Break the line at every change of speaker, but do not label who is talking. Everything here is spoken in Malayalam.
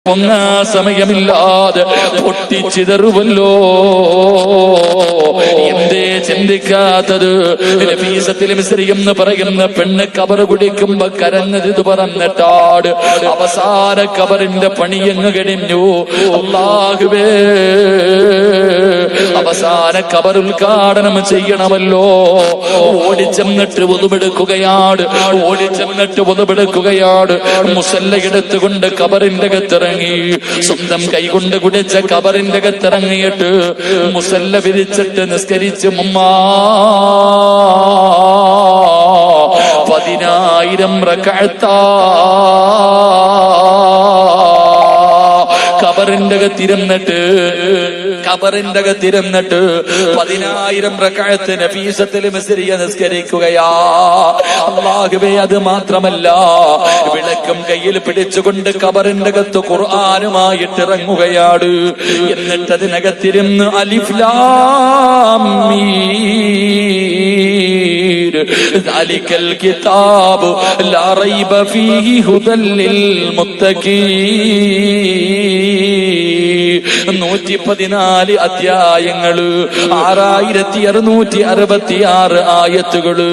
പൊങ്ങാ സമയമില്ലാതെ പൊട്ടിച്ചിതറുവല്ലോ. എന്തേ ചിന്തിക്കാത്തത്? നഫീസത്തുൽ മിസ്രി എന്ന് പറയുന്ന പെണ്ണ് കബർ കുടിക്കുമ്പോ കരഞ്ഞത് ഇത് പറഞ്ഞിട്ടാട്. അവസാന കബറിന്റെ പണിയങ്ങ് കഴിഞ്ഞു. അല്ലാഹുവേ, അവസാന കബർ ഉദ്ഘാടനം ചെയ്യണമല്ലോ. ഓടിച്ചെന്നിട്ട് ഒതുവെടുക്കുകയാണ്, ഓടിച്ചെന്നിട്ട് ഒതുവെടുക്കുകയാണ്. മുസല്ല എടുത്തുകൊണ്ട് കബറിന്റെ അകത്തിറങ്ങി, സ്വന്തം കൈകൊണ്ട് കുടിച്ച കബറിന്റെ അകത്തിറങ്ങിയിട്ട് മുസല്ല വിരിച്ചിട്ട് നിസ്കരിച്ച് 10,000 റക്അത്താ കബറിന്റെ അകത്തിരുന്നിട്ട് 10,000 റക്അത്ത് നഫീസത്തുൽ മിസ്രിയ നിസ്കരിക്കുകയാ. അല്ലാഹുവേ, അത് മാത്രമല്ല, വിളക്കും കയ്യിൽ പിടിച്ചുകൊണ്ട് കബറിന്റെ അകത്ത് ഖുർആനുമായിട്ട് ഇറങ്ങുകയാണ്. എന്നിട്ട് അതിനകത്തിരുന്ന് അലിഫ് ലാം മീം ദാലിക്കൽ കിതാബ് ലാ റൈബ ഫീഹി ഹുദൽ ലിൽ മുത്തഖീൻ 114 അധ്യായങ്ങള്, 6666 ആയത്തുകള്.